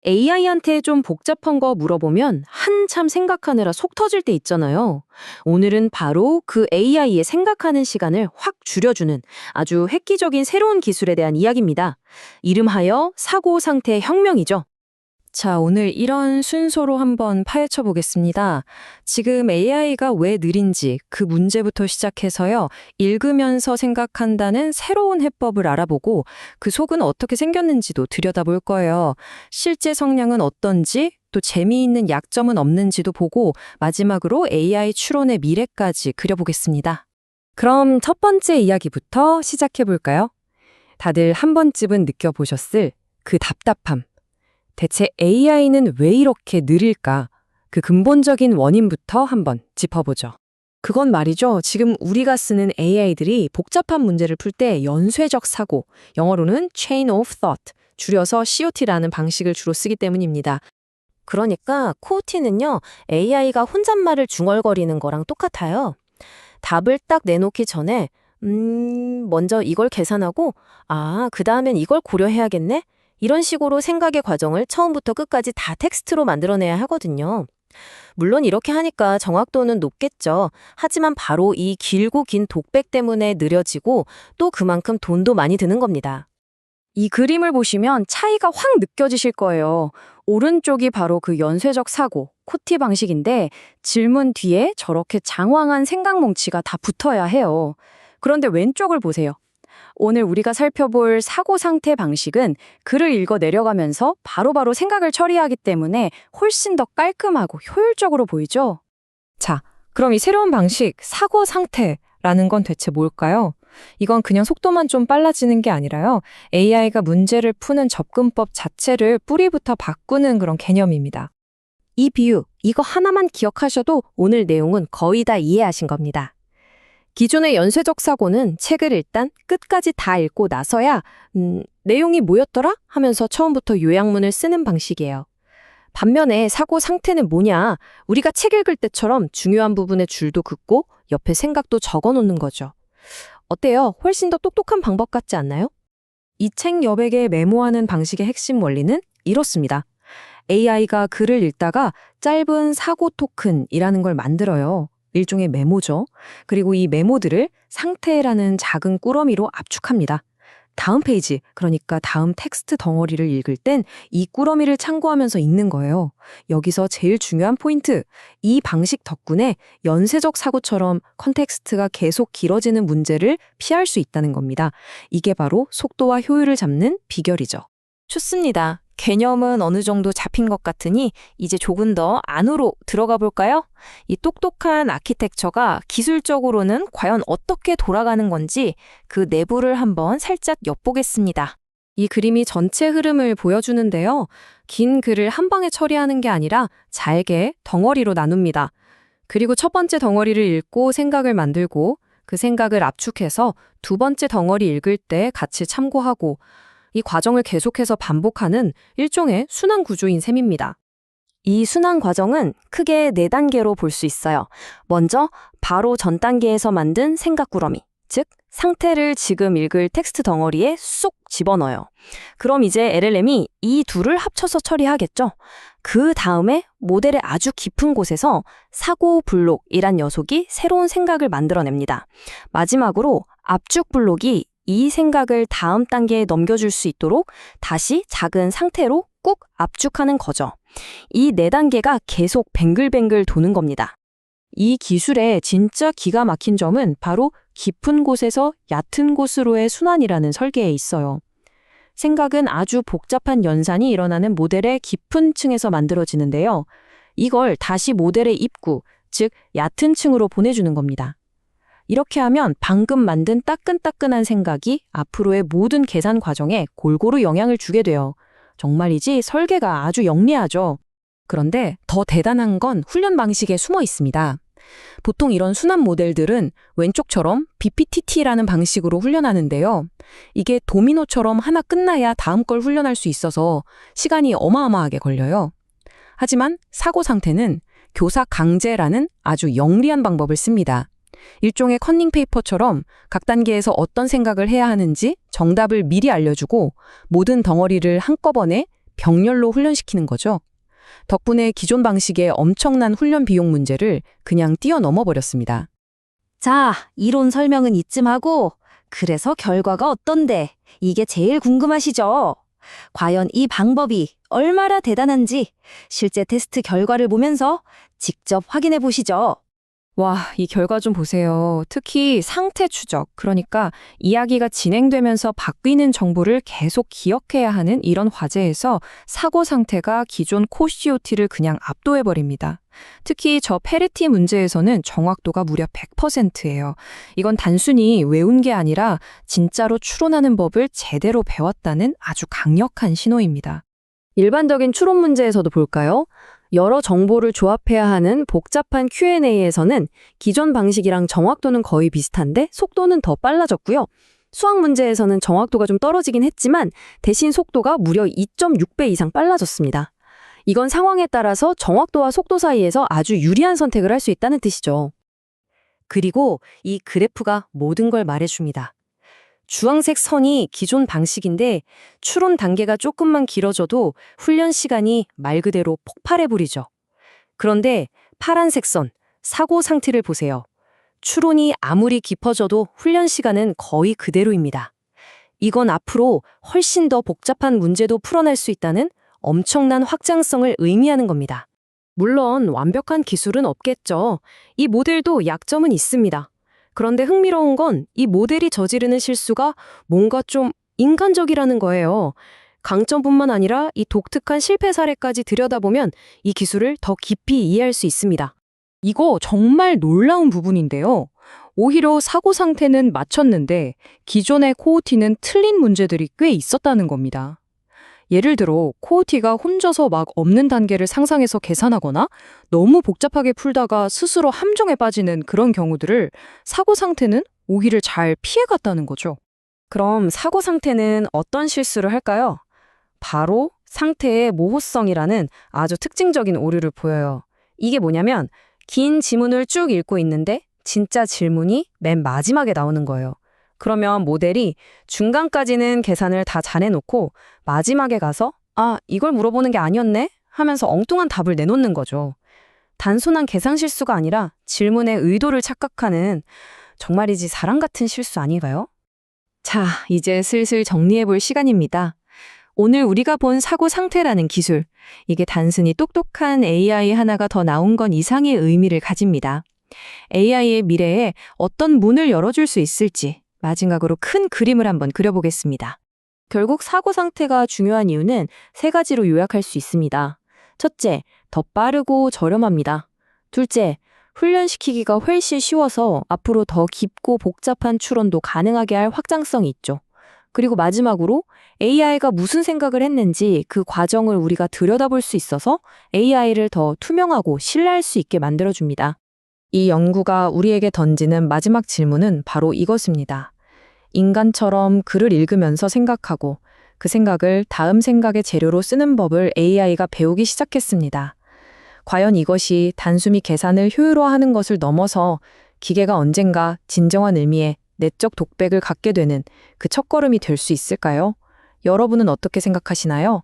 AI한테 좀 복잡한 거 물어보면 한참 생각하느라 속 터질 때 있잖아요. 오늘은 바로 그 AI의 생각하는 시간을 확 줄여주는 아주 획기적인 새로운 기술에 대한 이야기입니다. 이름하여 사고 상태 혁명이죠. 자, 오늘 이런 순서로 한번 파헤쳐 보겠습니다. 지금 AI가 왜 느린지 그 문제부터 시작해서요. 읽으면서 생각한다는 새로운 해법을 알아보고 그 속은 어떻게 생겼는지도 들여다볼 거예요. 실제 성향은 어떤지, 또 재미있는 약점은 없는지도 보고 마지막으로 AI 추론의 미래까지 그려보겠습니다. 그럼 첫 번째 이야기부터 시작해 볼까요? 다들 한 번쯤은 느껴보셨을 그 답답함. 대체 AI는 왜 이렇게 느릴까? 그 근본적인 원인부터 한번 짚어보죠. 그건 말이죠. 지금 우리가 쓰는 AI들이 복잡한 문제를 풀 때 연쇄적 사고, 영어로는 chain of thought, 줄여서 COT라는 방식을 주로 쓰기 때문입니다. 그러니까 COT는요, AI가 혼잣말을 중얼거리는 거랑 똑같아요. 답을 딱 내놓기 전에 먼저 이걸 계산하고 그 다음엔 이걸 고려해야겠네? 이런 식으로 생각의 과정을 처음부터 끝까지 다 텍스트로 만들어내야 하거든요. 물론 이렇게 하니까 정확도는 높겠죠. 하지만 바로 이 길고 긴 독백 때문에 느려지고 또 그만큼 돈도 많이 드는 겁니다. 이 그림을 보시면 차이가 확 느껴지실 거예요. 오른쪽이 바로 그 연쇄적 사고, 코티 방식인데 질문 뒤에 저렇게 장황한 생각 뭉치가 다 붙어야 해요. 그런데 왼쪽을 보세요. 오늘 우리가 살펴볼 사고 상태 방식은 글을 읽어 내려가면서 바로바로 생각을 처리하기 때문에 훨씬 더 깔끔하고 효율적으로 보이죠? 자, 그럼 이 새로운 방식, 사고 상태라는 건 대체 뭘까요? 이건 그냥 속도만 좀 빨라지는 게 아니라요. AI가 문제를 푸는 접근법 자체를 뿌리부터 바꾸는 그런 개념입니다. 이 비유, 이거 하나만 기억하셔도 오늘 내용은 거의 다 이해하신 겁니다. 기존의 연쇄적 사고는 책을 일단 끝까지 다 읽고 나서야 내용이 뭐였더라? 하면서 처음부터 요약문을 쓰는 방식이에요. 반면에 사고 상태는 뭐냐? 우리가 책 읽을 때처럼 중요한 부분의 줄도 긋고 옆에 생각도 적어 놓는 거죠. 어때요? 훨씬 더 똑똑한 방법 같지 않나요? 이 책 여백에 메모하는 방식의 핵심 원리는 이렇습니다. AI가 글을 읽다가 짧은 사고 토큰이라는 걸 만들어요. 일종의 메모죠. 그리고 이 메모들을 상태라는 작은 꾸러미로 압축합니다. 다음 페이지, 그러니까 다음 텍스트 덩어리를 읽을 땐 이 꾸러미를 참고하면서 읽는 거예요. 여기서 제일 중요한 포인트, 이 방식 덕분에 연쇄적 사고처럼 컨텍스트가 계속 길어지는 문제를 피할 수 있다는 겁니다. 이게 바로 속도와 효율을 잡는 비결이죠. 좋습니다. 개념은 어느 정도 잡힌 것 같으니 이제 조금 더 안으로 들어가 볼까요? 이 똑똑한 아키텍처가 기술적으로는 과연 어떻게 돌아가는 건지 그 내부를 한번 살짝 엿보겠습니다. 이 그림이 전체 흐름을 보여주는데요. 긴 글을 한 방에 처리하는 게 아니라 잘게 덩어리로 나눕니다. 그리고 첫 번째 덩어리를 읽고 생각을 만들고 그 생각을 압축해서 두 번째 덩어리 읽을 때 같이 참고하고 이 과정을 계속해서 반복하는 일종의 순환 구조인 셈입니다. 이 순환 과정은 크게 4단계로 볼 수 있어요. 먼저 바로 전 단계에서 만든 생각 꾸러미, 즉 상태를 지금 읽을 텍스트 덩어리에 쏙 집어넣어요. 그럼 이제 LLM이 이 둘을 합쳐서 처리하겠죠. 그 다음에 모델의 아주 깊은 곳에서 사고 블록이란 녀석이 새로운 생각을 만들어냅니다. 마지막으로 압축 블록이 이 생각을 다음 단계에 넘겨줄 수 있도록 다시 작은 상태로 꾹 압축하는 거죠. 이 4단계가 계속 뱅글뱅글 도는 겁니다. 이 기술의 진짜 기가 막힌 점은 바로 깊은 곳에서 얕은 곳으로의 순환이라는 설계에 있어요. 생각은 아주 복잡한 연산이 일어나는 모델의 깊은 층에서 만들어지는데요. 이걸 다시 모델의 입구, 즉 얕은 층으로 보내주는 겁니다. 이렇게 하면 방금 만든 따끈따끈한 생각이 앞으로의 모든 계산 과정에 골고루 영향을 주게 돼요. 정말이지 설계가 아주 영리하죠. 그런데 더 대단한 건 훈련 방식에 숨어 있습니다. 보통 이런 순환 모델들은 왼쪽처럼 BPTT라는 방식으로 훈련하는데요. 이게 도미노처럼 하나 끝나야 다음 걸 훈련할 수 있어서 시간이 어마어마하게 걸려요. 하지만 사고 상태는 교사 강제라는 아주 영리한 방법을 씁니다. 일종의 커닝 페이퍼처럼 각 단계에서 어떤 생각을 해야 하는지 정답을 미리 알려주고 모든 덩어리를 한꺼번에 병렬로 훈련시키는 거죠. 덕분에 기존 방식의 엄청난 훈련 비용 문제를 그냥 뛰어넘어 버렸습니다. 자, 이론 설명은 이쯤 하고, 그래서 결과가 어떤데? 이게 제일 궁금하시죠? 과연 이 방법이 얼마나 대단한지 실제 테스트 결과를 보면서 직접 확인해 보시죠. 와, 이 결과 좀 보세요. 특히 상태 추적, 그러니까 이야기가 진행되면서 바뀌는 정보를 계속 기억해야 하는 이런 화제에서 사고 상태가 기존 COT를 그냥 압도해버립니다. 특히 저 페르티 문제에서는 정확도가 무려 100%예요. 이건 단순히 외운 게 아니라 진짜로 추론하는 법을 제대로 배웠다는 아주 강력한 신호입니다. 일반적인 추론 문제에서도 볼까요? 여러 정보를 조합해야 하는 복잡한 Q&A에서는 기존 방식이랑 정확도는 거의 비슷한데 속도는 더 빨라졌고요. 수학 문제에서는 정확도가 좀 떨어지긴 했지만 대신 속도가 무려 2.6배 이상 빨라졌습니다. 이건 상황에 따라서 정확도와 속도 사이에서 아주 유리한 선택을 할 수 있다는 뜻이죠. 그리고 이 그래프가 모든 걸 말해줍니다. 주황색 선이 기존 방식인데 추론 단계가 조금만 길어져도 훈련 시간이 말 그대로 폭발해버리죠. 그런데 파란색 선, 사고 상태를 보세요. 추론이 아무리 깊어져도 훈련 시간은 거의 그대로입니다. 이건 앞으로 훨씬 더 복잡한 문제도 풀어낼 수 있다는 엄청난 확장성을 의미하는 겁니다. 물론 완벽한 기술은 없겠죠. 이 모델도 약점은 있습니다. 그런데 흥미로운 건 이 모델이 저지르는 실수가 뭔가 좀 인간적이라는 거예요. 강점뿐만 아니라 이 독특한 실패 사례까지 들여다보면 이 기술을 더 깊이 이해할 수 있습니다. 이거 정말 놀라운 부분인데요. 오히려 사고 상태는 맞췄는데 기존의 COT는 틀린 문제들이 꽤 있었다는 겁니다. 예를 들어 COT가 혼자서 막 없는 단계를 상상해서 계산하거나 너무 복잡하게 풀다가 스스로 함정에 빠지는 그런 경우들을 사고 상태는 오히려 잘 피해갔다는 거죠. 그럼 사고 상태는 어떤 실수를 할까요? 바로 상태의 모호성이라는 아주 특징적인 오류를 보여요. 이게 뭐냐면 긴 지문을 쭉 읽고 있는데 진짜 질문이 맨 마지막에 나오는 거예요. 그러면 모델이 중간까지는 계산을 다 잘해놓고 마지막에 가서 이걸 물어보는 게 아니었네? 하면서 엉뚱한 답을 내놓는 거죠. 단순한 계산 실수가 아니라 질문의 의도를 착각하는 정말이지 사람 같은 실수 아닌가요? 자, 이제 슬슬 정리해볼 시간입니다. 오늘 우리가 본 사고 상태라는 기술, 이게 단순히 똑똑한 AI 하나가 더 나온 건 이상의 의미를 가집니다. AI의 미래에 어떤 문을 열어줄 수 있을지 마지막으로 큰 그림을 한번 그려보겠습니다. 결국 사고 상태가 중요한 이유는 세 가지로 요약할 수 있습니다. 첫째, 더 빠르고 저렴합니다. 둘째, 훈련시키기가 훨씬 쉬워서 앞으로 더 깊고 복잡한 추론도 가능하게 할 확장성이 있죠. 그리고 마지막으로 AI가 무슨 생각을 했는지 그 과정을 우리가 들여다볼 수 있어서 AI를 더 투명하고 신뢰할 수 있게 만들어줍니다. 이 연구가 우리에게 던지는 마지막 질문은 바로 이것입니다. 인간처럼 글을 읽으면서 생각하고 그 생각을 다음 생각의 재료로 쓰는 법을 AI가 배우기 시작했습니다. 과연 이것이 단순히 계산을 효율화하는 것을 넘어서 기계가 언젠가 진정한 의미의 내적 독백을 갖게 되는 그 첫걸음이 될 수 있을까요? 여러분은 어떻게 생각하시나요?